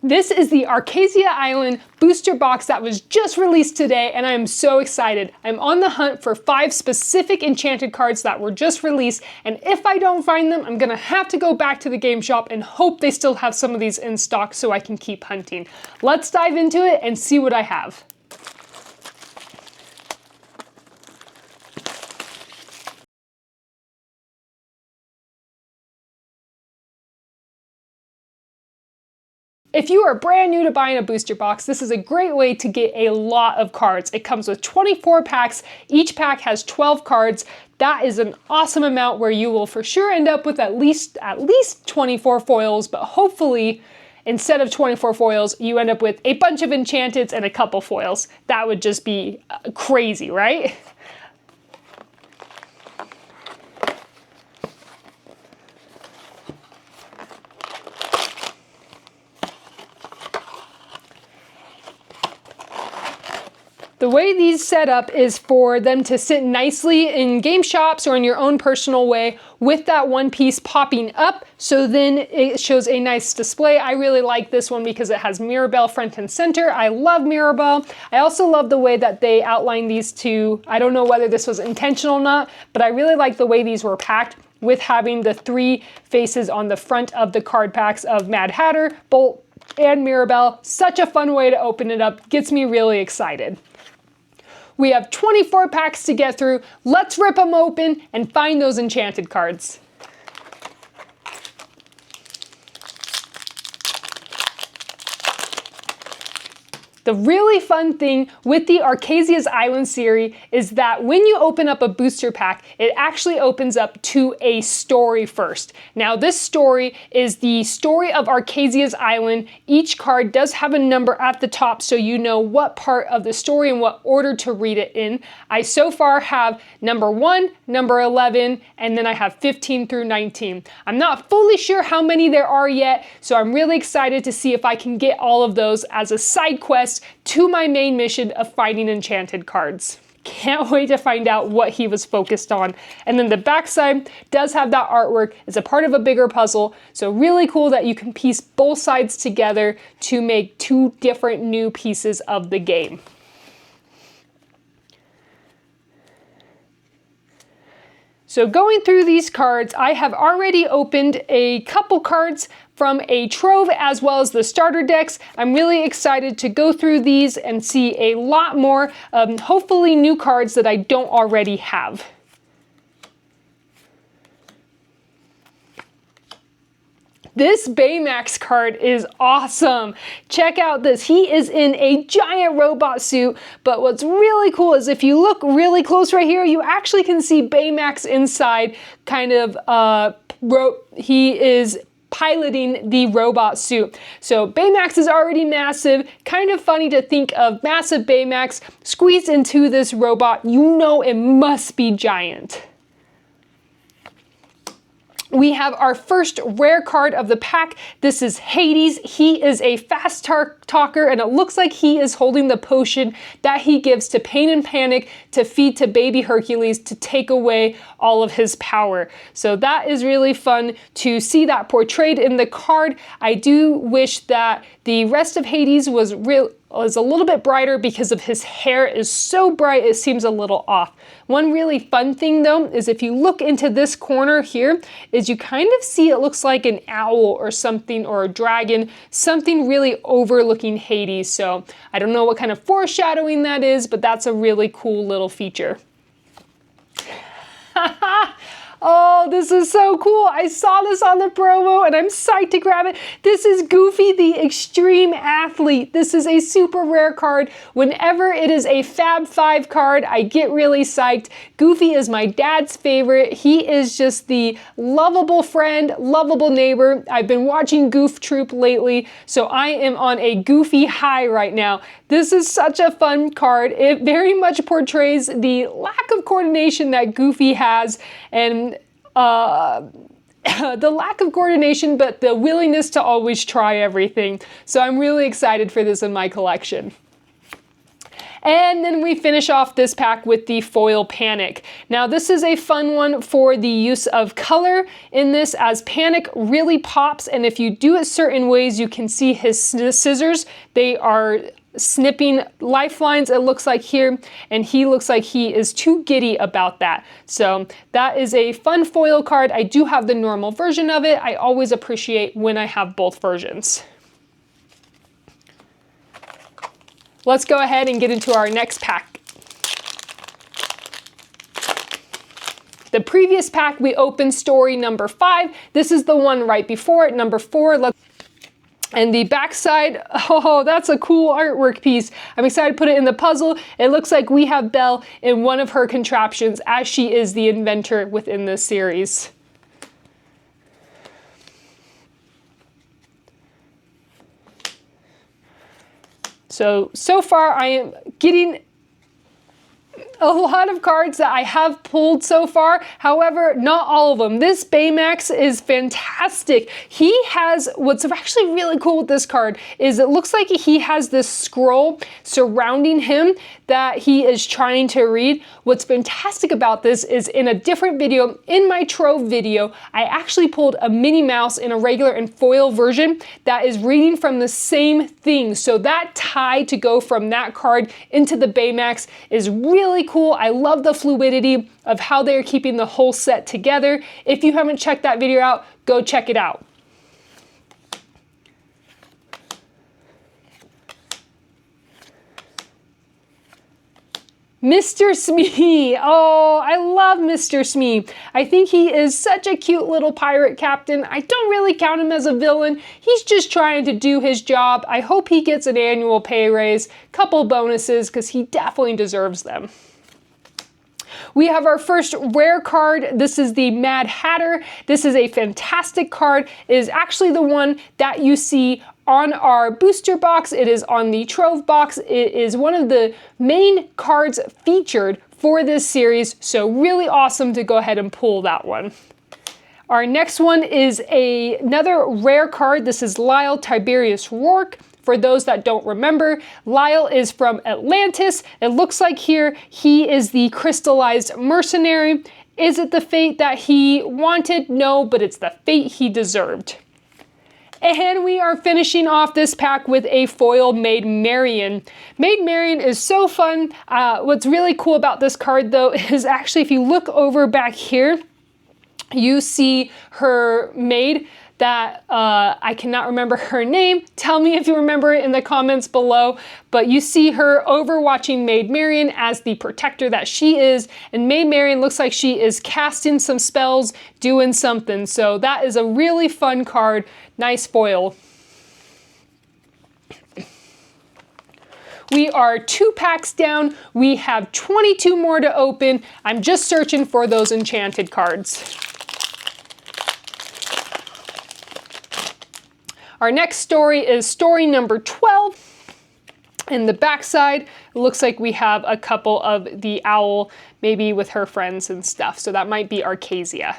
This is the Archazian Island booster box that was just released today, and I am so excited. I'm on the hunt for 5 specific Enchanted cards that were just released, and if I don't find them, I'm gonna have to go back to the game shop and hope they still have some of these in stock so I can keep hunting. Let's dive into it and see what I have. If you are brand new to buying a booster box, this is a great way to get a lot of cards. It comes with 24 packs. Each pack has 12 cards. That is an awesome amount where you will for sure end up with at least 24 foils, but hopefully instead of 24 foils, you end up with a bunch of Enchanteds and a couple foils. That would just be crazy, right? The way these set up is for them to sit nicely in game shops or in your own personal way with that one piece popping up, so then it shows a nice display. I really like this one because it has Mirabelle front and center. I love Mirabelle. I also love the way that they outline these two. I don't know whether this was intentional or not, but I really like the way these were packed with having the 3 faces on the front of the card packs of Mad Hatter, Bolt, and Mirabelle. Such a fun way to open it up. Gets me really excited. We have 24 packs to get through. Let's rip them open and find those Enchanted cards. The really fun thing with the Archazian Island series is that when you open up a booster pack, it actually opens up to a story first. Now this story is the story of Archazian Island. Each card does have a number at the top so you know what part of the story and what order to read it in. I so far have number 1, number 11, and then I have 15 through 19. I'm not fully sure how many there are yet, so I'm really excited to see if I can get all of those as a side quest to my main mission of finding Enchanted cards. Can't wait to find out what he was focused on. And then the backside does have that artwork. It's a part of a bigger puzzle, so really cool that you can piece both sides together to make 2 different new pieces of the game. So going through these cards, I have already opened a couple cards from a trove as well as the starter decks. I'm really excited to go through these and see a lot more, hopefully new cards that I don't already have. This Baymax card is awesome. Check out this. He is in a giant robot suit, but what's really cool is if you look really close right here, you actually can see Baymax inside, kind of, he is piloting the robot suit. So Baymax is already massive. Kind of funny to think of massive Baymax squeezed into this robot. You know it must be giant. We have our first rare card of the pack. This is Hades. He is a fast talker, and it looks like he is holding the potion that he gives to Pain and Panic to feed to baby Hercules to take away all of his power. So that is really fun to see that portrayed in the card. I do wish that the rest of Hades was a little bit brighter because of his hair is so bright it seems a little off. One really fun thing though is if you look into this corner here is you kind of see it looks like an owl or something, or a dragon, something really overlooking Hades. So I don't know what kind of foreshadowing that is, but that's a really cool little feature. Oh, this is so cool. I saw this on the promo and I'm psyched to grab it. This is Goofy the Extreme Athlete. This is a super rare card. Whenever it is a Fab 5 card, I get really psyched. Goofy is my dad's favorite. He is just the lovable friend, lovable neighbor. I've been watching Goof Troop lately, so I am on a Goofy high right now. This is such a fun card. It very much portrays the lack of coordination that Goofy has, and the lack of coordination, but the willingness to always try everything. So I'm really excited for this in my collection. And then we finish off this pack with the foil Panic. Now this is a fun one for the use of color in this, as Panic really pops, and if you do it certain ways, you can see his scissors. They are snipping lifelines, it looks like here, and he looks like he is too giddy about that. So that is a fun foil card. I do have the normal version of it. I always appreciate when I have both versions. Let's go ahead and get into our next pack. The previous pack we opened story number 5. This is the one right before it, number 4. And the backside, oh, that's a cool artwork piece. I'm excited to put it in the puzzle. It looks like we have Belle in one of her contraptions, as she is the inventor within this series. So far I am getting a lot of cards that I have pulled so far. However, not all of them. This Baymax is fantastic. He has, what's actually really cool with this card is it looks like he has this scroll surrounding him that he is trying to read. What's fantastic about this is in a different video, in my Trove video, I actually pulled a Minnie Mouse in a regular and foil version that is reading from the same thing. So that tie to go from that card into the Baymax is really cool. I love the fluidity of how they're keeping the whole set together. If you haven't checked that video out, go check it out. Mr. Smee. Oh, I love Mr. Smee. I think he is such a cute little pirate captain. I don't really count him as a villain. He's just trying to do his job. I hope he gets an annual pay raise, couple bonuses, because he definitely deserves them. We have our first rare card. This is the Mad Hatter. This is a fantastic card. It is actually the one that you see on our booster box. It is on the Trove box. It is one of the main cards featured for this series, so really awesome to go ahead and pull that one. Our next one is another rare card. This is Lyle Tiberius Rourke. For those that don't remember, Lyle is from Atlantis. It looks like here he is the crystallized mercenary. Is it the fate that he wanted? No, but it's the fate he deserved. And we are finishing off this pack with a foil Maid Marian. Maid Marian is so fun. What's really cool about this card though is actually if you look over back here, you see her maid that I cannot remember her name. Tell me if you remember it in the comments below. But you see her overwatching Maid Marian as the protector that she is. And Maid Marian looks like she is casting some spells, doing something. So that is a really fun card. Nice foil. We are 2 packs down. We have 22 more to open. I'm just searching for those enchanted cards. Our next story is story number 12. In the backside, it looks like we have a couple of the owl, maybe with her friends and stuff. So that might be Archazia.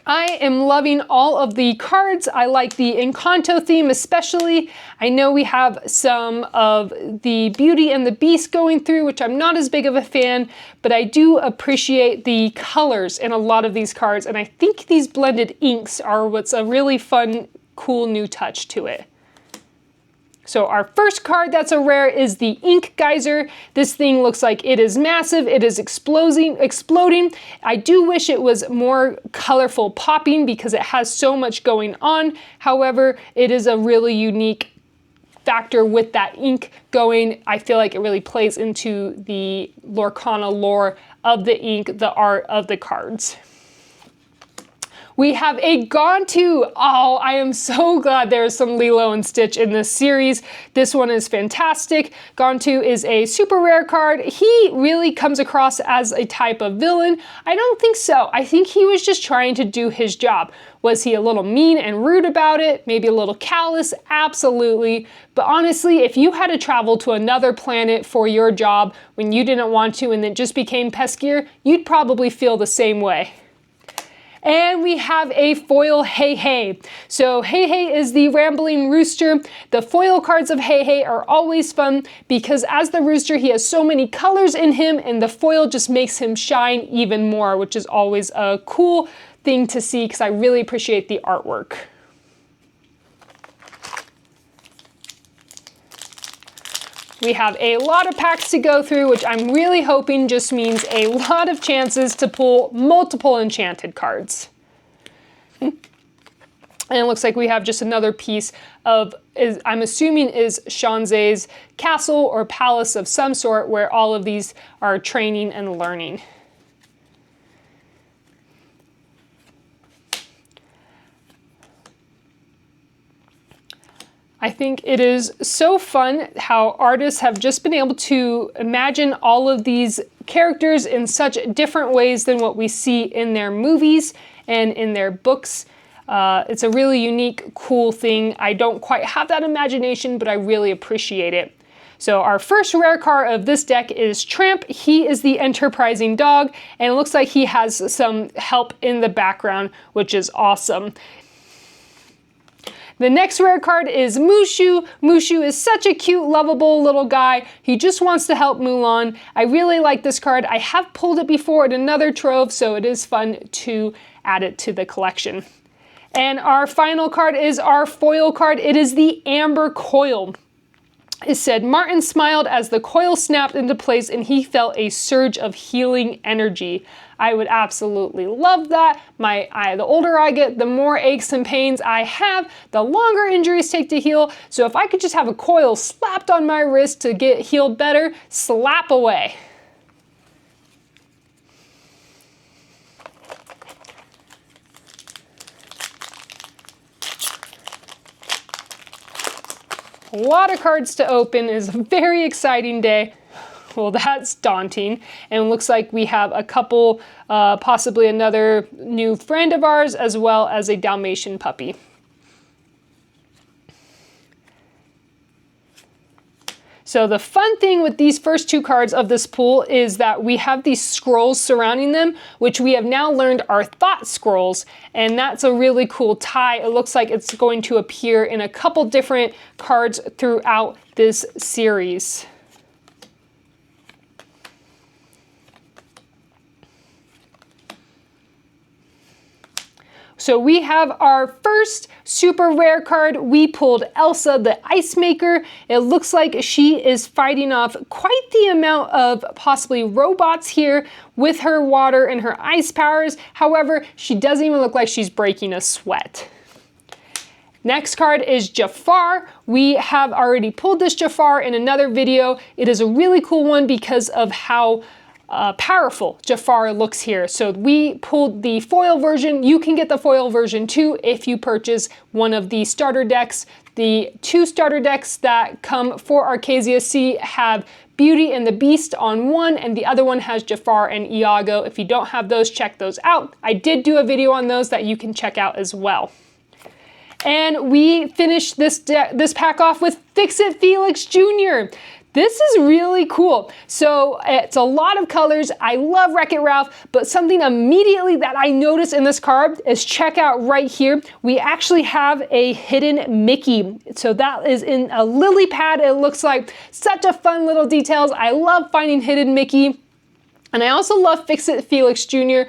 I am loving all of the cards. I like the Encanto theme especially. I know we have some of the Beauty and the Beast going through, which I'm not as big of a fan, but I do appreciate the colors in a lot of these cards, and I think these blended inks are what's a really fun, cool new touch to it. So our first card that's a rare is the Ink Geyser. This thing looks like it is massive. It is exploding. I do wish it was more colorful popping because it has so much going on. However, it is a really unique factor with that ink going. I feel like it really plays into the Lorcana lore of the ink, the art of the cards. We have a Gontu. Oh, I am so glad there's some Lilo and Stitch in this series. This one is fantastic. Gontu is a super rare card. He really comes across as a type of villain. I don't think so. I think he was just trying to do his job. Was he a little mean and rude about it? Maybe a little callous? Absolutely. But honestly, if you had to travel to another planet for your job when you didn't want to and it just became peskier, you'd probably feel the same way. And we have a foil Hey Hey. So Hey Hey is the rambling rooster. The foil cards of Hey Hey are always fun because as the rooster, he has so many colors in him, and the foil just makes him shine even more, which is always a cool thing to see because I really appreciate the artwork. We have a lot of packs to go through, which I'm really hoping just means a lot of chances to pull multiple Enchanted cards. And it looks like we have just another piece of, I'm assuming is Shanzai's castle or palace of some sort where all of these are training and learning. I think it is so fun how artists have just been able to imagine all of these characters in such different ways than what we see in their movies and in their books. It's a really unique, cool thing. I don't quite have that imagination, but I really appreciate it. So our first rare card of this deck is Tramp. He is the enterprising dog, and it looks like he has some help in the background, which is awesome. The next rare card is Mushu. Mushu is such a cute, lovable little guy. He just wants to help Mulan. I really like this card. I have pulled it before in another trove, so it is fun to add it to the collection. And our final card is our foil card. It is the Amber Coil. It said, Martin smiled as the coil snapped into place and he felt a surge of healing energy. I would absolutely love that. The older I get, the more aches and pains I have, the longer injuries take to heal. So if I could just have a coil slapped on my wrist to get healed better, slap away. A lot of cards to open. Is a very exciting day. Well, that's daunting. And it looks like we have a couple, possibly another new friend of ours, as well as a Dalmatian puppy. So the fun thing with these first two cards of this pool is that we have these scrolls surrounding them, which we have now learned are thought scrolls. And that's a really cool tie. It looks like it's going to appear in a couple different cards throughout this series. So we have our first super rare card. We pulled Elsa the Ice Maker. It looks like she is fighting off quite the amount of possibly robots here with her water and her ice powers. However, she doesn't even look like she's breaking a sweat. Next card is Jafar. We have already pulled this Jafar in another video. It is a really cool one because of how powerful Jafar looks here. So we pulled the foil version. You can get the foil version too if you purchase one of the starter decks. The two starter decks that come for Archazia C have Beauty and the Beast on one, and the other one has Jafar and Iago. If you don't have those, check those out. I did do a video on those that you can check out as well. And we finished this pack off with Fix-It Felix Jr. This is really cool. So it's a lot of colors. I love Wreck-It Ralph, but something immediately that I noticed in this card is check out right here. We actually have a hidden Mickey. So that is in a lily pad. It looks like such a fun little details. I love finding hidden Mickey. And I also love Fix-It Felix Jr.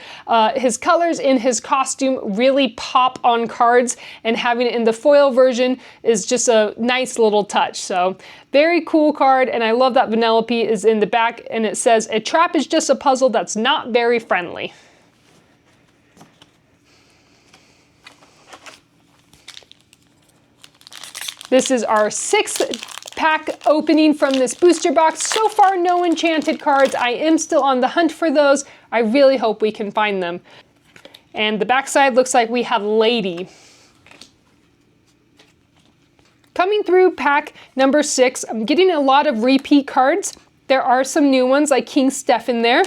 His colors in his costume really pop on cards, and having it in the foil version is just a nice little touch. So very cool card, and I love that Vanellope is in the back and it says, a trap is just a puzzle that's not very friendly. This is our sixth pack opening from this booster box. So far, no Enchanted cards. I am still on the hunt for those. I really hope we can find them. And the backside looks like we have Lady. Coming through pack number 6, I'm getting a lot of repeat cards. There are some new ones like King Stefan there.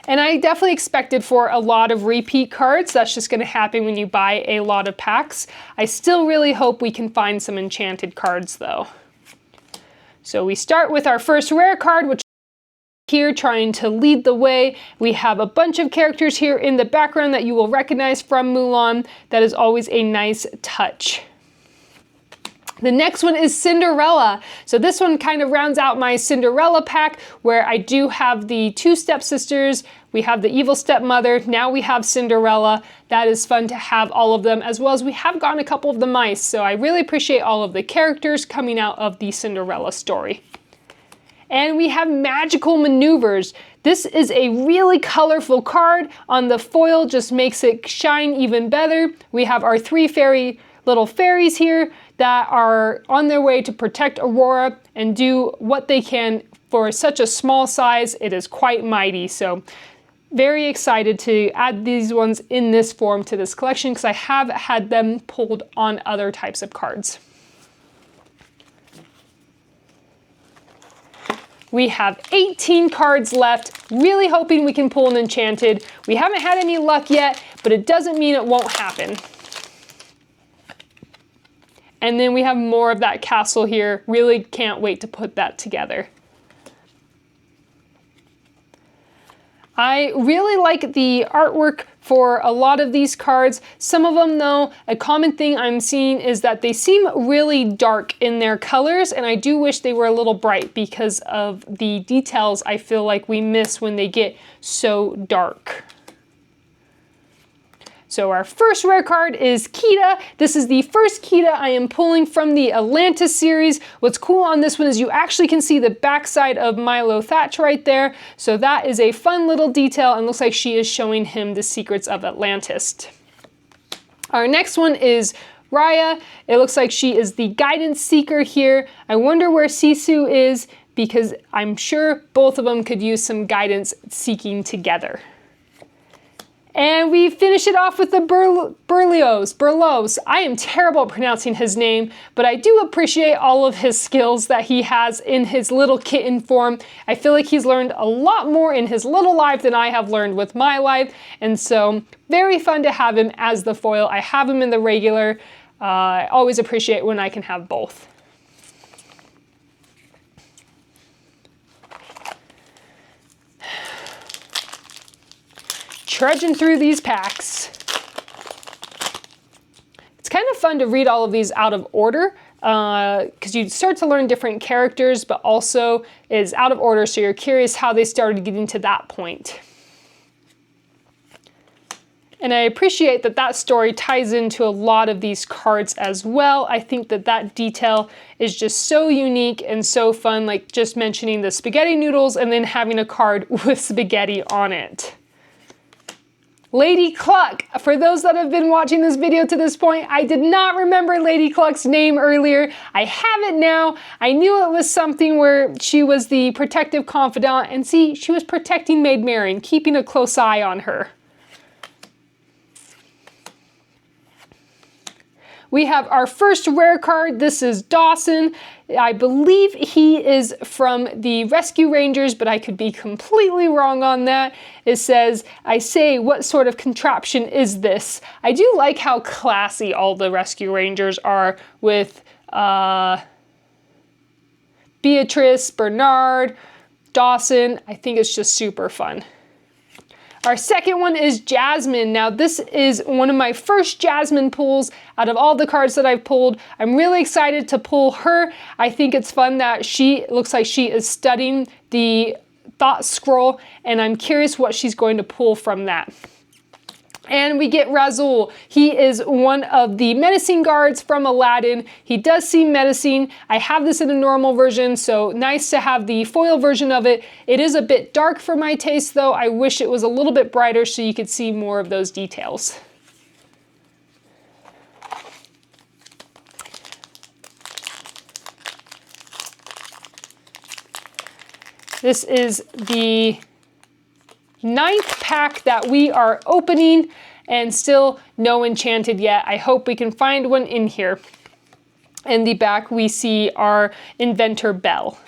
And I definitely expected for a lot of repeat cards. That's just going to happen when you buy a lot of packs. I still really hope we can find some Enchanted cards though. So we start with our first rare card, which here trying to lead the way. We have a bunch of characters here in the background that you will recognize from Mulan. That is always a nice touch. The next one is Cinderella. So this one kind of rounds out my Cinderella pack, where I do have the two stepsisters, we have the evil stepmother, now we have Cinderella. That is fun to have all of them, as well as we have gotten a couple of the mice. So I really appreciate all of the characters coming out of the Cinderella story. And we have Magical Maneuvers. This is a really colorful card. On the foil, just makes it shine even better. We have our three little fairies here that are on their way to protect Aurora and do what they can for such a small size. It is quite mighty. So very excited to add these ones in this form to this collection because I have had them pulled on other types of cards. We have 18 cards left, really hoping we can pull an Enchanted. We haven't had any luck yet, but it doesn't mean it won't happen. And then we have more of that castle here. Really can't wait to put that together. I really like the artwork for a lot of these cards. Some of them though, a common thing I'm seeing is that they seem really dark in their colors, and I do wish they were a little bright because of the details I feel like we miss when they get so dark. So our first rare card is Kita. This is the first Kita I am pulling from the Atlantis series. What's cool on this one is you actually can see the backside of Milo Thatch right there. So that is a fun little detail and looks like she is showing him the secrets of Atlantis. Our next one is Raya. It looks like she is the guidance seeker here. I wonder where Sisu is because I'm sure both of them could use some guidance seeking together. And we finish it off with the Berlioz. I am terrible at pronouncing his name, but I do appreciate all of his skills that he has in his little kitten form. I feel like he's learned a lot more in his little life than I have learned with my life, and so very fun to have him as the foil. I have him in the regular. I always appreciate when I can have both. Trudging through these packs. It's kind of fun to read all of these out of order because you start to learn different characters, but also is out of order, so you're curious how they started getting to that point. And I appreciate that that story ties into a lot of these cards as well. I think that that detail is just so unique and so fun, like just mentioning the spaghetti noodles and then having a card with spaghetti on it. Lady Cluck. For those that have been watching this video to this point, I did not remember Lady Cluck's name earlier. I have it now. I knew it was something where she was the protective confidant, and see, she was protecting Maid Marian, keeping a close eye on her. We have our first rare card. This is Dawson. I believe he is from the Rescue Rangers, but I could be completely wrong on that. It says, I say, what sort of contraption is this? I do like how classy all the Rescue Rangers are with Beatrice, Bernard, Dawson. I think it's just super fun. Our second one is Jasmine. Now this is one of my first Jasmine pulls out of all the cards that I've pulled. I'm really excited to pull her. I think it's fun that she looks like she is studying the thought scroll, and I'm curious what she's going to pull from that. And we get Razul. He is one of the menacing guards from Aladdin. He does seem menacing. I have this in a normal version, so nice to have the foil version of it. It is a bit dark for my taste though. I wish it was a little bit brighter so you could see more of those details. This is the 9th pack that we are opening, and still no Enchanted yet. I hope we can find one in here. In the back we see our Inventor Belle.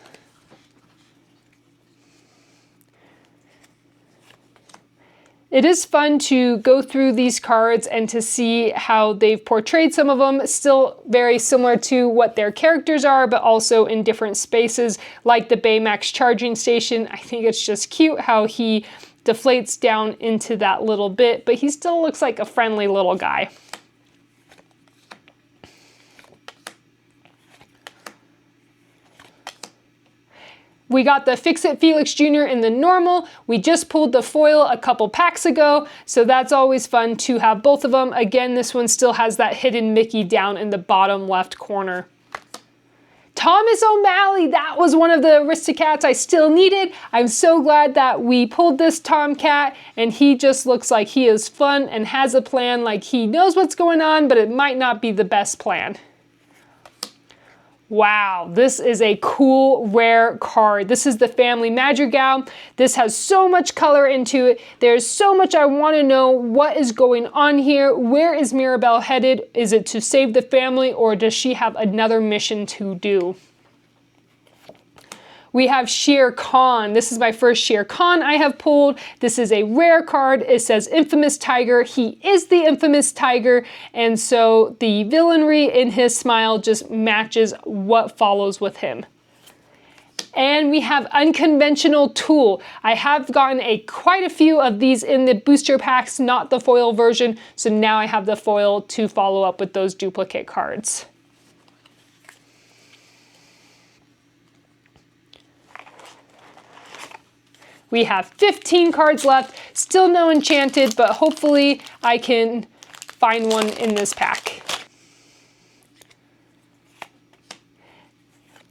It is fun to go through these cards and to see how they've portrayed some of them, still very similar to what their characters are, but also in different spaces, like the Baymax charging station. I think it's just cute how he deflates down into that little bit, but he still looks like a friendly little guy. We got the Fix-It Felix Jr. in the normal. We just pulled the foil a couple packs ago, so that's always fun to have both of them. Again, this one still has that hidden Mickey down in the bottom left corner. Thomas O'Malley, that was one of the Aristocats I still needed. I'm so glad that we pulled this Tomcat, and he just looks like he is fun and has a plan, like he knows what's going on, but it might not be the best plan. Wow, this is a cool, rare card. This is the Family Madrigal. This has so much color into it. There's so much I want to know what is going on here. Where is Mirabelle headed? Is it to save the family, or does she have another mission to do? We have Shere Khan. This is my first Shere Khan I have pulled. This is a rare card. It says Infamous Tiger. He is the infamous tiger, and so the villainry in his smile just matches what follows with him. And we have Unconventional Tool. I have gotten quite a few of these in the booster packs, not the foil version, so now I have the foil to follow up with those duplicate cards. We have 15 cards left, still no Enchanted, but hopefully I can find one in this pack.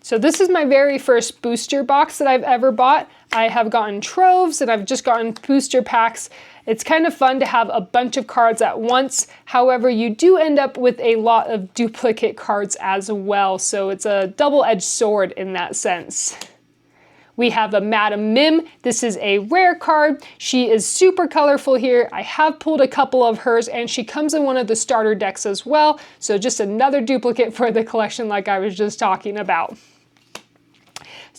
So this is my very first booster box that I've ever bought. I have gotten troves and I've just gotten booster packs. It's kind of fun to have a bunch of cards at once. However, you do end up with a lot of duplicate cards as well, so it's a double-edged sword in that sense. We have a Madam Mim. This is a rare card. She is super colorful here. I have pulled a couple of hers, and she comes in one of the starter decks as well. So just another duplicate for the collection like I was just talking about.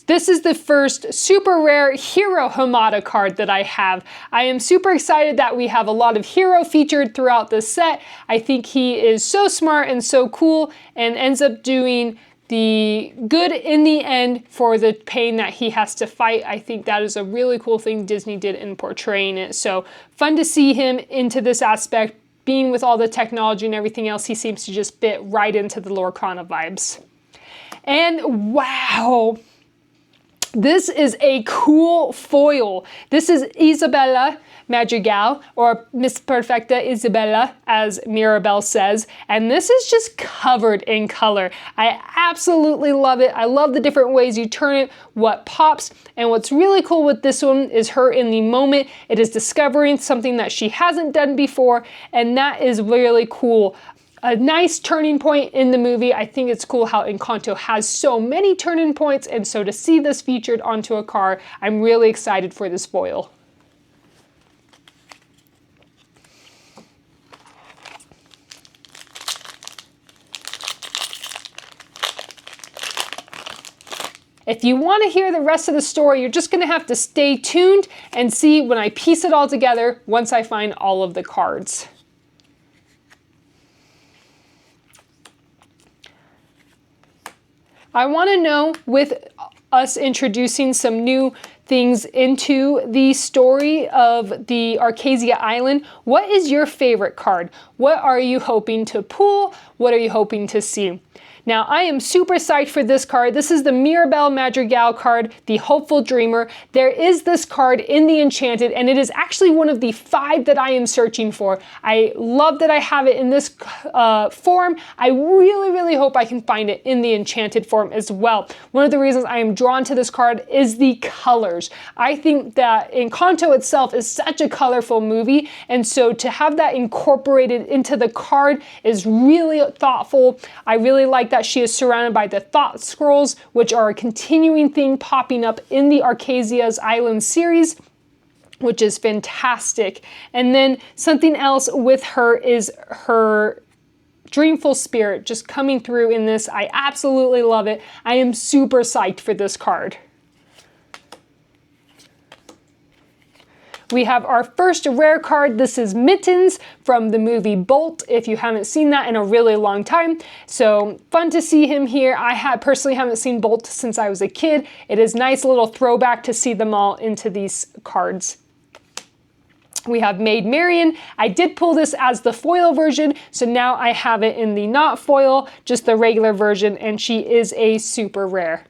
This is the first super rare Hero Hamada card that I have. I am super excited that we have a lot of Hero featured throughout the set. I think he is so smart and so cool and ends up doing the good in the end for the pain that he has to fight. I think that is a really cool thing Disney did in portraying it. So fun to see him into this aspect. Being with all the technology and everything else, he seems to just fit right into the Lorcana vibes. And wow, this is a cool foil. This is Isabella Madrigal, or Miss Perfecta Isabella, as Mirabelle says, and this is just covered in color. I absolutely love it. I love the different ways you turn it, what pops, and what's really cool with this one is her in the moment. It is discovering something that she hasn't done before, and that is really cool. A nice turning point in the movie. I think it's cool how Encanto has so many turning points, and so to see this featured onto a card, I'm really excited for this foil. If you want to hear the rest of the story, you're just going to have to stay tuned and see when I piece it all together once I find all of the cards. I want to know, with us introducing some new things into the story of the Archazian Island, what is your favorite card? What are you hoping to pull? What are you hoping to see? Now, I am super psyched for this card. This is the Mirabelle Madrigal card, the Hopeful Dreamer. There is this card in the Enchanted, and it is actually one of the 5 that I am searching for. I love that I have it in this form. I really, really hope I can find it in the Enchanted form as well. One of the reasons I am drawn to this card is the colors. I think that Encanto itself is such a colorful movie, and so to have that incorporated into the card is really thoughtful. I really like that she is surrounded by the Thought Scrolls, which are a continuing thing popping up in the Archazian Island series, which is fantastic. And then something else with her is her dreamful spirit just coming through in this. I absolutely love it. I am super psyched for this card. We have our first rare card. This is Mittens from the movie Bolt, if you haven't seen that in a really long time. So fun to see him here. I personally haven't seen Bolt since I was a kid. It is nice little throwback to see them all into these cards. We have Maid Marian. I did pull this as the foil version, so now I have it in the not foil, just the regular version, and she is a super rare.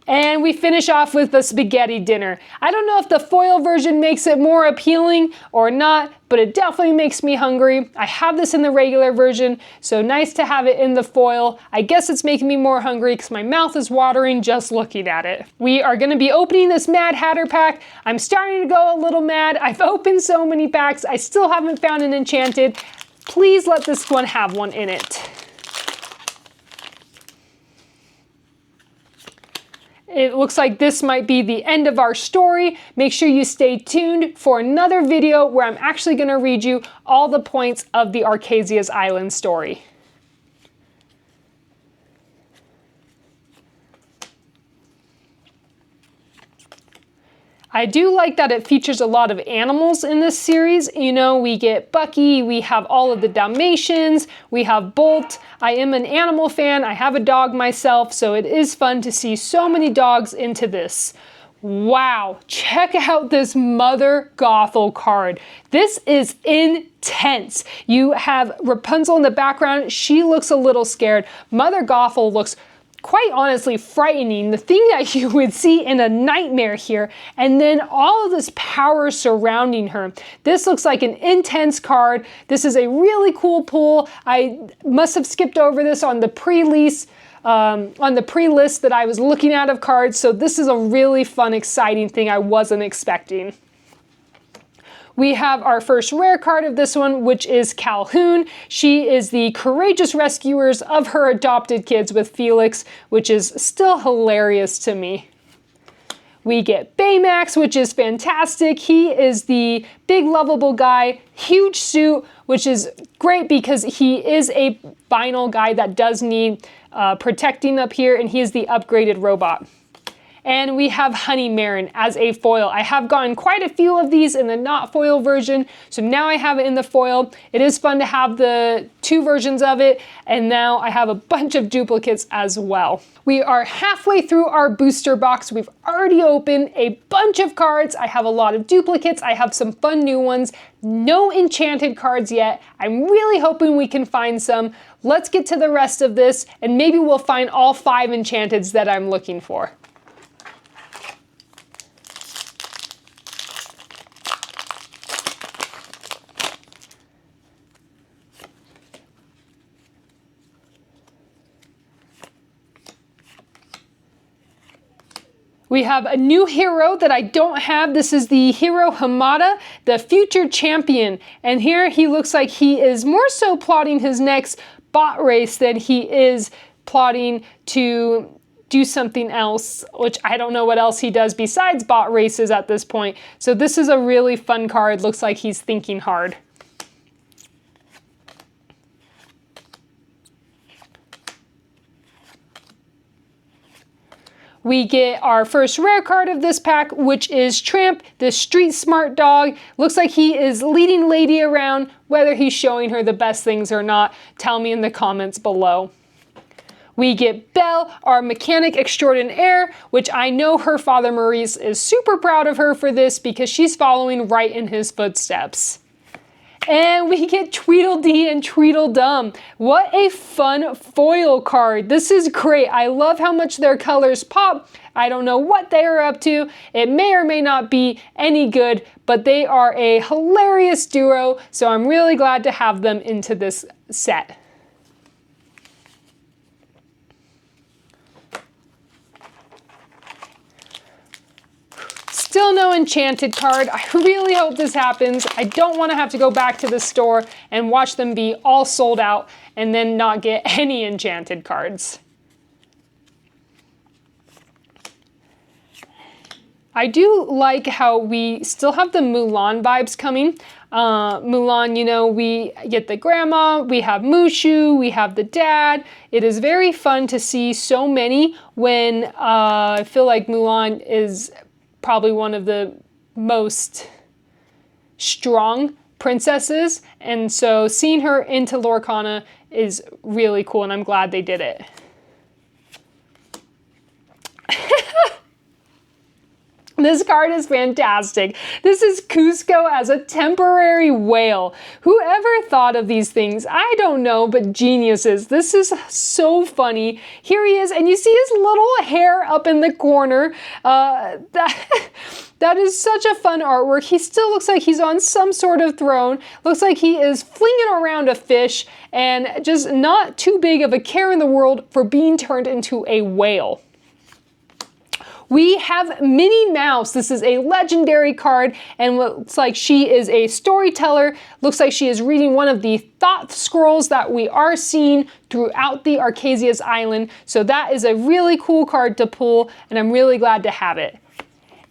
And we finish off with the spaghetti dinner. I don't know if the foil version makes it more appealing or not, but it definitely makes me hungry. I have this in the regular version, so nice to have it in the foil. I guess it's making me more hungry because my mouth is watering just looking at it. We are gonna be opening this Mad Hatter pack. I'm starting to go a little mad. I've opened so many packs. I still haven't found an Enchanted. Please let this one have one in it. It looks like this might be the end of our story. Make sure you stay tuned for another video where I'm actually going to read you all the points of the Archazian Island story. I do like that it features a lot of animals in this series. You know, we get Bucky, we have all of the Dalmatians, we have Bolt. I am an animal fan, I have a dog myself, so it is fun to see so many dogs into this. Wow, check out this Mother Gothel card. This is intense. You have Rapunzel in the background, she looks a little scared. Mother Gothel looks quite honestly frightening, the thing that you would see in a nightmare here, and then all of this power surrounding her. This looks like an intense card. This is a really cool pull. I must have skipped over this on the pre-list that I was looking at of cards, so this is a really fun, exciting thing I wasn't expecting. We have our first rare card of this one, which is Calhoun. She is the courageous rescuers of her adopted kids with Felix, which is still hilarious to me. We get Baymax, which is fantastic. He is the big lovable guy, huge suit, which is great because he is a vinyl guy that does need protecting up here, and he is the upgraded robot. And we have Honey Marin as a foil. I have gotten quite a few of these in the not foil version, so now I have it in the foil. It is fun to have the two versions of it, and now I have a bunch of duplicates as well. We are halfway through our booster box. We've already opened a bunch of cards. I have a lot of duplicates. I have some fun new ones. No Enchanted cards yet. I'm really hoping we can find some. Let's get to the rest of this, and maybe we'll find all 5 Enchanteds that I'm looking for. We have a new hero that I don't have. This is the hero Hamada, the future champion. And here he looks like he is more so plotting his next bot race than he is plotting to do something else, which I don't know what else he does besides bot races at this point. So this is a really fun card. Looks like he's thinking hard. We get our first rare card of this pack, which is Tramp, the street smart dog. Looks like he is leading Lady around. Whether he's showing her the best things or not, tell me in the comments below. We get Belle, our mechanic extraordinaire, which I know her father Maurice is super proud of her for this because she's following right in his footsteps. And we get Tweedledee and Tweedledum. What a fun foil card. This is great. I love how much their colors pop. I don't know what they are up to. It may or may not be any good, but they are a hilarious duo, so I'm really glad to have them into this set. Still no Enchanted card. I really hope this happens. I don't want to have to go back to the store and watch them be all sold out and then not get any Enchanted cards. I do like how we still have the Mulan vibes coming. Mulan, you know, we get the grandma, we have Mushu, we have the dad. It is very fun to see so many when I feel like Mulan is probably one of the most strong princesses. And so seeing her into Lorcana is really cool, and I'm glad they did it. This card is fantastic. This is Cusco as a temporary whale. Whoever thought of these things? I don't know, but geniuses. This is so funny. Here he is, and you see his little hair up in the corner. That is such a fun artwork. He still looks like he's on some sort of throne. Looks like he is flinging around a fish, and just not too big of a care in the world for being turned into a whale. We have Minnie Mouse. This is a legendary card, and looks like she is a storyteller. Looks like she is reading one of the thought scrolls that we are seeing throughout the Archazian Island. So that is a really cool card to pull, and I'm really glad to have it.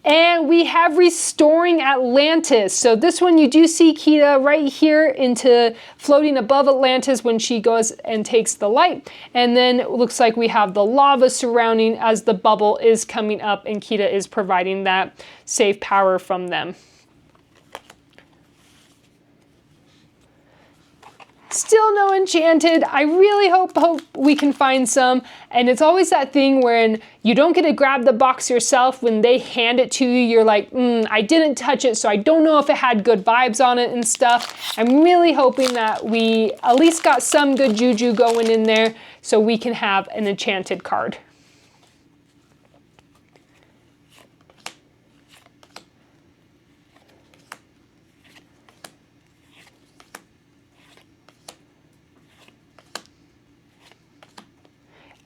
And we have Restoring Atlantis. So this one, you do see Kita right here into floating above Atlantis when she goes and takes the light. And then it looks like we have the lava surrounding as the bubble is coming up, and Kita is providing that safe power from them. Still no Enchanted. I really hope we can find some. And it's always that thing when you don't get to grab the box yourself. When they hand it to you, you're like, I didn't touch it, so I don't know if it had good vibes on it and stuff. I'm really hoping that we at least got some good juju going in there so we can have an Enchanted card.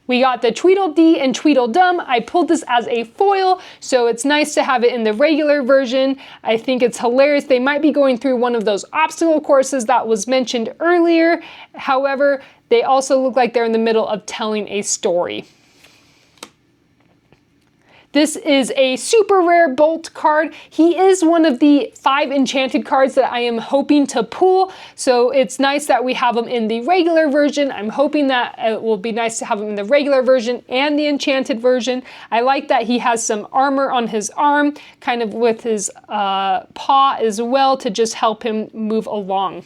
We got the Tweedledee and Tweedledum. I pulled this as a foil, so it's nice to have it in the regular version. I think it's hilarious. They might be going through one of those obstacle courses that was mentioned earlier. However, they also look like they're in the middle of telling a story. This is a super rare Bolt card. He is one of the 5 Enchanted cards that I am hoping to pull, so it's nice that we have him in the regular version. I'm hoping that it will be nice to have him in the regular version and the Enchanted version. I like that he has some armor on his arm, kind of with his paw as well, to just help him move along.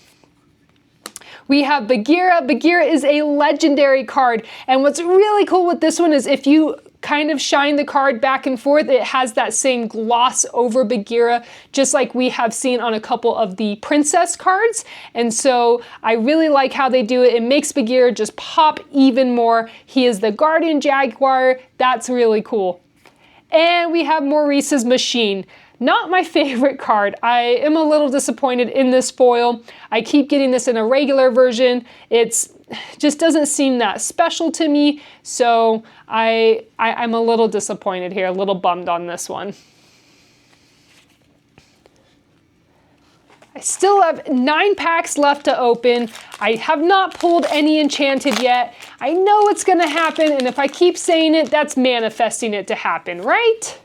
We have Bagheera. Bagheera is a legendary card, and what's really cool with this one is if you kind of shine the card back and forth, it has that same gloss over Bagheera, just like we have seen on a couple of the princess cards. And so I really like how they do it. It makes Bagheera just pop even more. He is the guardian jaguar. That's really cool. And we have Maurice's Machine. Not my favorite card. I am a little disappointed in this foil. I keep getting this in a regular version. It's just doesn't seem that special to me, so I'm a little disappointed here, a little bummed on this one. I still have 9 packs left to open. I have not pulled any Enchanted yet. I know it's gonna happen, and if I keep saying it, that's manifesting it to happen, right?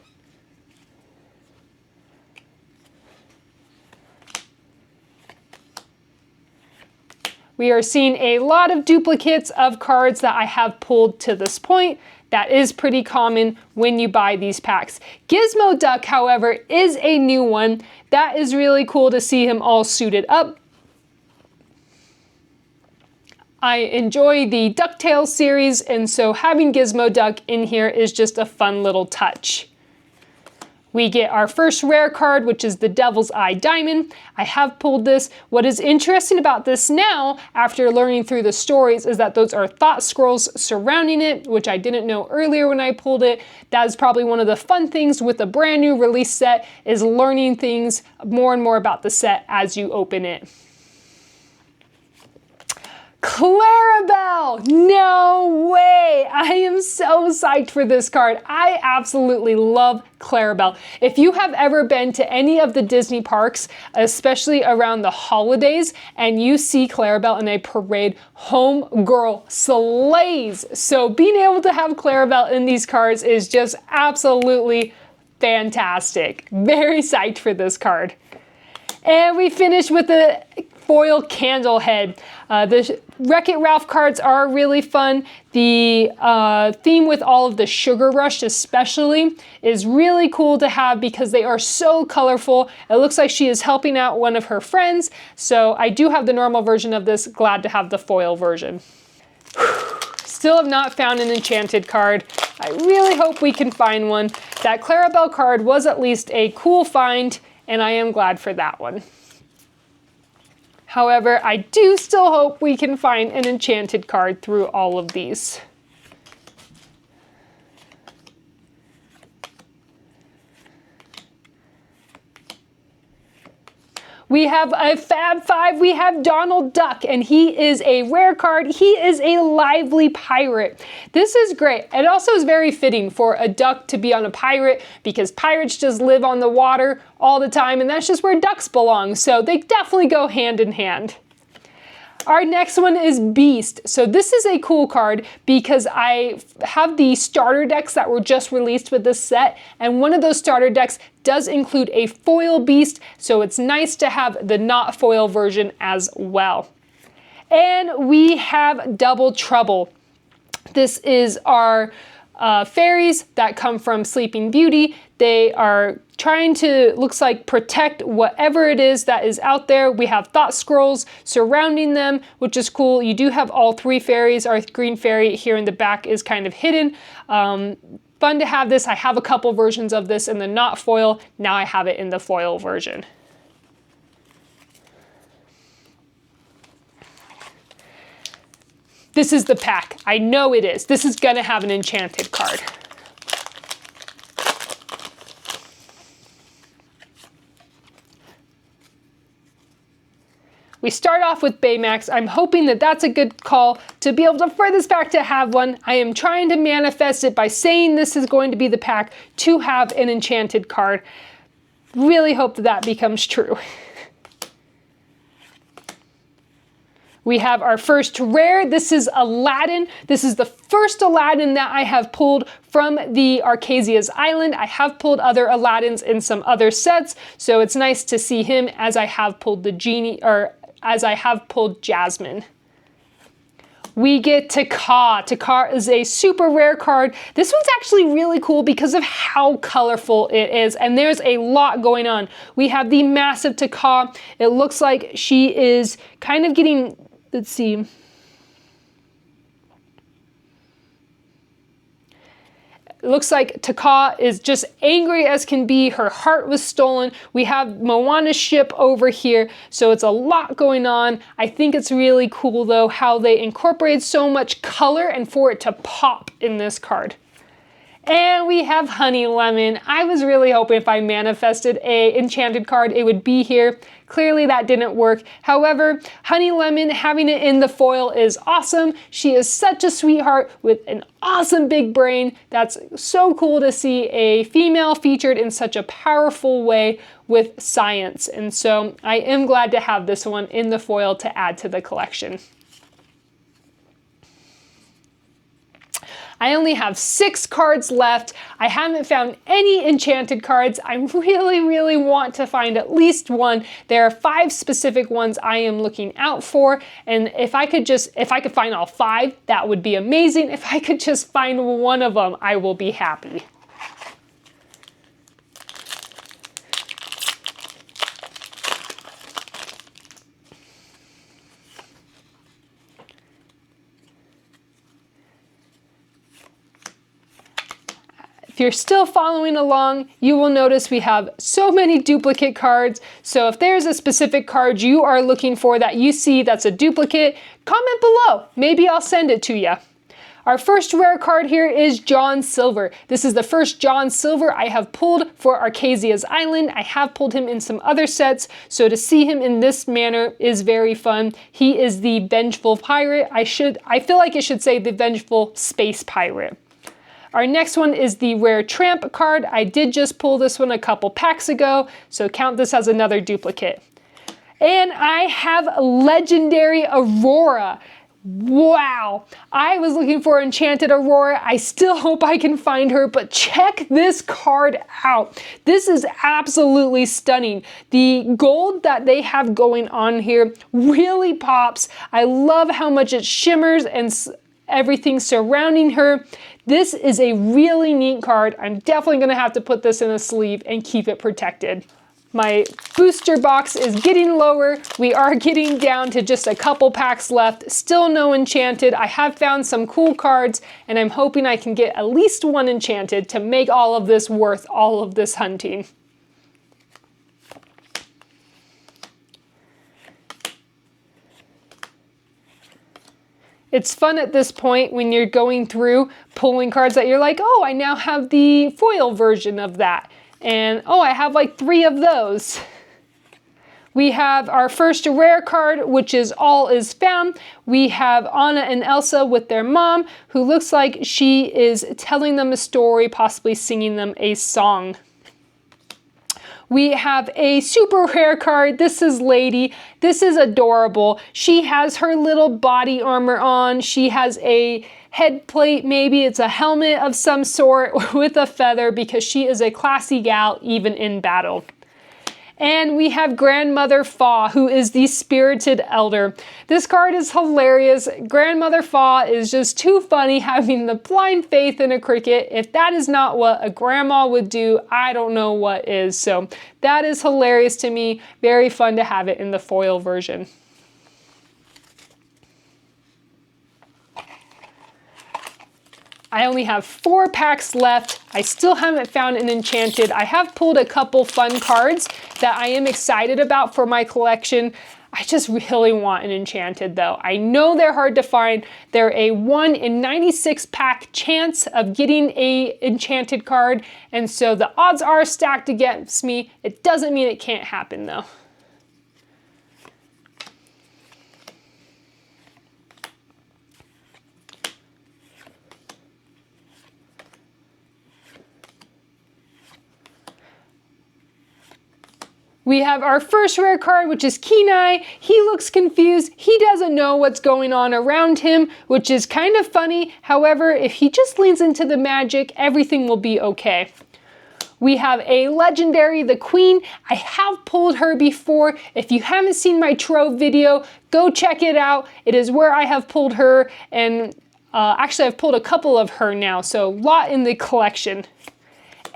We are seeing a lot of duplicates of cards that I have pulled to this point. That is pretty common when you buy these packs. Gizmo Duck, however, is a new one. That is really cool to see him all suited up. I enjoy the DuckTales series, and so having Gizmo Duck in here is just a fun little touch. We get our first rare card, which is the Devil's Eye Diamond. I have pulled this. What is interesting about this now, after learning through the stories, is that those are thought scrolls surrounding it, which I didn't know earlier when I pulled it. That is probably one of the fun things with a brand new release set, is learning things more and more about the set as you open it. Clarabelle! No way! I am so psyched for this card. I absolutely love Clarabelle. If you have ever been to any of the Disney parks, especially around the holidays, and you see Clarabelle in a parade, homegirl slays. So being able to have Clarabelle in these cards is just absolutely fantastic. Very psyched for this card. And we finish with a foil candle head. The Wreck-It Ralph cards are really fun. The theme with all of the Sugar Rush especially is really cool to have because they are so colorful. It looks like she is helping out one of her friends. So I do have the normal version of this, glad to have the foil version. Still have not found an Enchanted card. I really hope we can find one. That Clarabelle card was at least a cool find, and I am glad for that one. However, I do still hope we can find an Enchanted card through all of these. We have a Fab 5, we have Donald Duck, and he is a rare card. He is a lively pirate. This is great. It also is very fitting for a duck to be on a pirate because pirates just live on the water all the time, and that's just where ducks belong. So they definitely go hand in hand. Our next one is Beast. So this is a cool card because I have the starter decks that were just released with this set, and one of those starter decks does include a foil Beast, so it's nice to have the not foil version as well. And we have Double Trouble. This is our fairies that come from Sleeping Beauty. They are trying to, looks like, protect whatever it is that is out there. We have thought scrolls surrounding them, which is cool. You do have all three fairies. Our green fairy here in the back is kind of hidden. Fun to have this. I have a couple versions of this in the not foil. Now I have it in the foil version. This is the pack. I know it is. This is gonna have an Enchanted card. We start off with Baymax. I'm hoping that that's a good call to be able to, for this pack to have one. I am trying to manifest it by saying this is going to be the pack to have an Enchanted card. Really hope that that becomes true. We have our first rare. This is Aladdin. This is the first Aladdin that I have pulled from the Archazian Island. I have pulled other Aladdins in some other sets, so it's nice to see him as I have pulled the Genie, or as I have pulled Jasmine. We get Taka. Taka is a super rare card. This one's actually really cool because of how colorful it is, and there's a lot going on. We have the massive Taka. It looks like she is kind of getting, let's see. It looks like Taka is just angry as can be. Her heart was stolen. We have Moana's ship over here, so it's a lot going on. I think it's really cool though how they incorporate so much color and for it to pop in this card. And we have Honey Lemon. I was really hoping if I manifested a Enchanted card, it would be here. Clearly that didn't work. However, Honey Lemon, having it in the foil is awesome. She is such a sweetheart with an awesome big brain. That's so cool to see a female featured in such a powerful way with science. And so I am glad to have this one in the foil to add to the collection. I only have 6 cards left. I haven't found any Enchanted cards. I really want to find at least one. There are 5 specific ones I am looking out for, and if I could find all 5, that would be amazing. If I could just find one of them, I will be happy. If you're still following along, you will notice we have so many duplicate cards. So if there's a specific card you are looking for that you see that's a duplicate, comment below. Maybe I'll send it to you. Our first rare card here is John Silver. This is the first John Silver I have pulled for Archazian Island. I have pulled him in some other sets, so to see him in this manner is very fun. He is the Vengeful Pirate. I feel like it should say the Vengeful Space Pirate. Our next one is the Rare Tramp card. I did just pull this one a couple packs ago, so count this as another duplicate. And I have Legendary Aurora. Wow, I was looking for Enchanted Aurora. I still hope I can find her, but check this card out. This is absolutely stunning. The gold that they have going on here really pops. I love how much it shimmers and everything surrounding her. This is a really neat card. I'm definitely gonna have to put this in a sleeve and keep it protected. My booster box is getting lower. We are getting down to just a couple packs left. Still no Enchanted. I have found some cool cards, and I'm hoping I can get at least one Enchanted to make all of this worth all of this hunting. It's fun at this point when you're going through pulling cards that you're like, oh, I now have the foil version of that. And oh, I have like 3 of those. We have our first rare card, which is All Is Found. We have Anna and Elsa with their mom, who looks like she is telling them a story, possibly singing them a song. We have a super rare card. This is Lady. This is adorable. She has her little body armor on. She has a head plate, maybe it's a helmet of some sort with a feather, because she is a classy gal even in battle. And we have Grandmother Fa, who is the spirited elder. This card is hilarious. Grandmother Fa is just too funny, having the blind faith in a cricket. If that is not what a grandma would do, I don't know what is. So that is hilarious to me. Very fun to have it in the foil version. I only have 4 packs left. I still haven't found an Enchanted. I have pulled a couple fun cards that I am excited about for my collection. I just really want an Enchanted though. I know they're hard to find. They're a 1 in 96 pack chance of getting a Enchanted card, and so the odds are stacked against me. It doesn't mean it can't happen though. We have our first rare card, which is Kenai. He looks confused. He doesn't know what's going on around him, which is kind of funny. However, if he just leans into the magic, everything will be okay. We have a legendary, the Queen. I have pulled her before. If you haven't seen my Trove video, go check it out. It is where I have pulled her, and actually I've pulled a couple of her now, so a lot in the collection.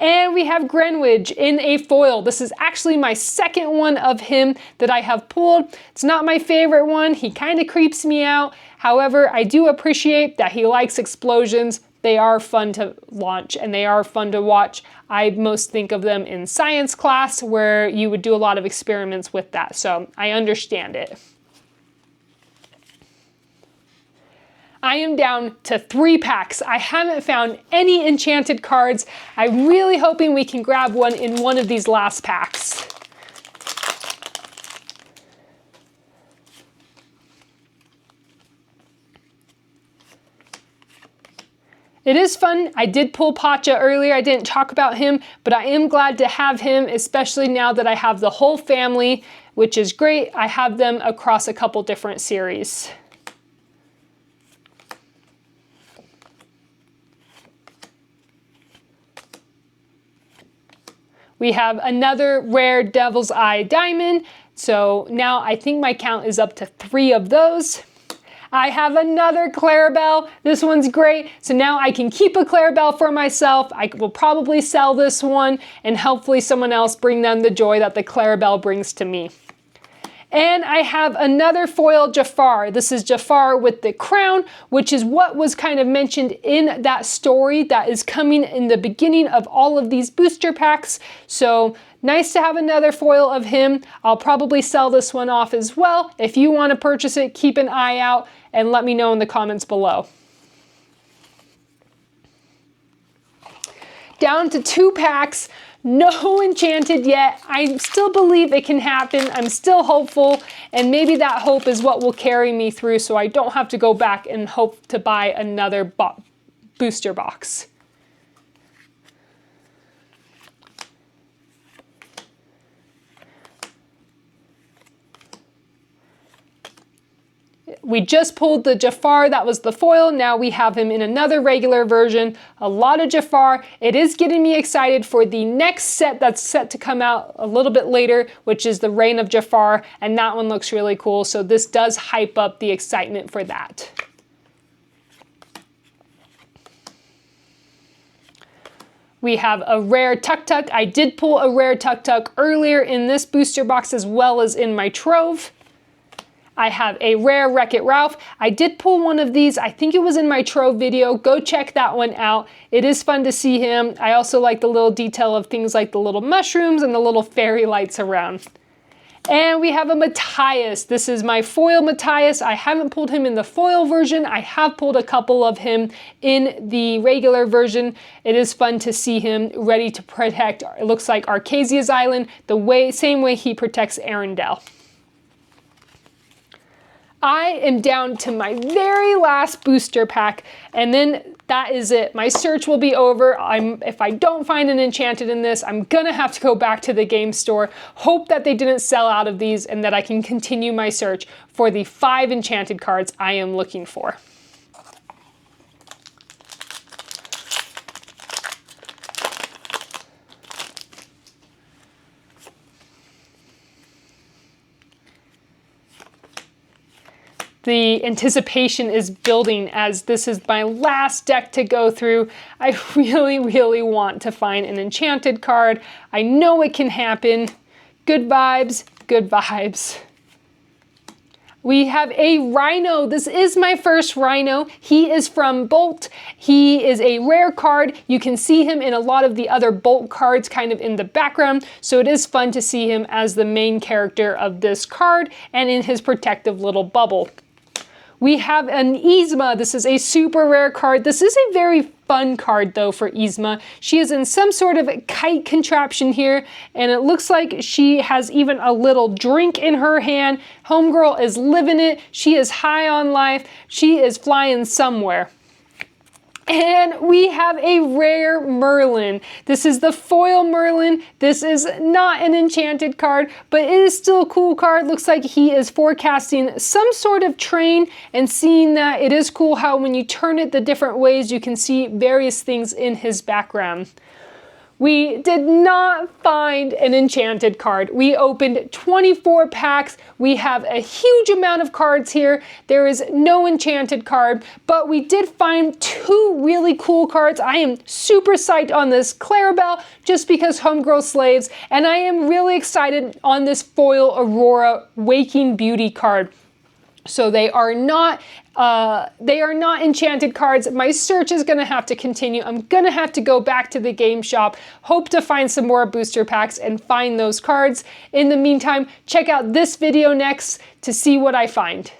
And we have Greenwich in a foil. This is actually my second one of him that I have pulled. It's not my favorite one. He kind of creeps me out. However, I do appreciate that he likes explosions. They are fun to launch and they are fun to watch. I most think of them in science class where you would do a lot of experiments with that. So I understand it. I am down to 3 packs. I haven't found any Enchanted cards. I'm really hoping we can grab one in one of these last packs. It is fun. I did pull Pacha earlier. I didn't talk about him, but I am glad to have him, especially now that I have the whole family, which is great. I have them across a couple different series. We have another rare Devil's Eye Diamond. So now I think my count is up to 3 of those. I have another Clarabelle. This one's great. So now I can keep a Clarabelle for myself. I will probably sell this one and hopefully someone else bring them the joy that the Clarabelle brings to me. And I have another foil Jafar. This is Jafar with the crown, which is what was kind of mentioned in that story that is coming in the beginning of all of these booster packs. So nice to have another foil of him. I'll probably sell this one off as well. If you want to purchase it, keep an eye out and let me know in the comments below. Down to 2 packs. No Enchanted yet. I still believe it can happen. I'm still hopeful, and maybe that hope is what will carry me through so I don't have to go back and hope to buy another booster box. We just pulled the Jafar, that was the foil. Now we have him in another regular version. A lot of Jafar. It is getting me excited for the next set that's set to come out a little bit later, which is the Reign of Jafar, and that one looks really cool. So this does hype up the excitement for that. We have a rare Tuk Tuk. I did pull a rare Tuk Tuk earlier in this booster box as well as in my trove. I have a rare Wreck-It Ralph. I did pull one of these. I think it was in my trove video. Go check that one out. It is fun to see him. I also like the little detail of things like the little mushrooms and the little fairy lights around. And we have a Matthias. This is my foil Matthias. I haven't pulled him in the foil version. I have pulled a couple of him in the regular version. It is fun to see him ready to protect, it looks like Archazia's Island, same way he protects Arendelle. I am down to my very last booster pack, and then that is it. My search will be over. If I don't find an Enchanted in this, I'm gonna have to go back to the game store, hope that they didn't sell out of these, and that I can continue my search for the 5 Enchanted cards I am looking for. The anticipation is building as this is my last deck to go through. I really, really want to find an Enchanted card. I know it can happen. Good vibes, good vibes. We have a Rhino. This is my first Rhino. He is from Bolt. He is a rare card. You can see him in a lot of the other Bolt cards kind of in the background, so it is fun to see him as the main character of this card and in his protective little bubble. We have an Yzma. This is a super rare card. This is a very fun card though for Yzma. She is in some sort of kite contraption here, and it looks like she has even a little drink in her hand. Homegirl is living it. She is high on life. She is flying somewhere. And we have a rare Merlin. This is the foil Merlin. This is not an Enchanted card, but it is still a cool card. Looks like he is forecasting some sort of train, and seeing that, it is cool how when you turn it the different ways, you can see various things in his background. We did not find an Enchanted card. We opened 24 packs. We have a huge amount of cards here. There is no Enchanted card, but we did find 2 really cool cards. I am super psyched on this Clarabelle just because Homegirl slaves, and I am really excited on this foil Aurora Waking Beauty card. So they are not Enchanted cards. My search is gonna have to continue. I'm gonna have to go back to the game shop, hope to find some more booster packs and find those cards. In the meantime, check out this video next to see what I find.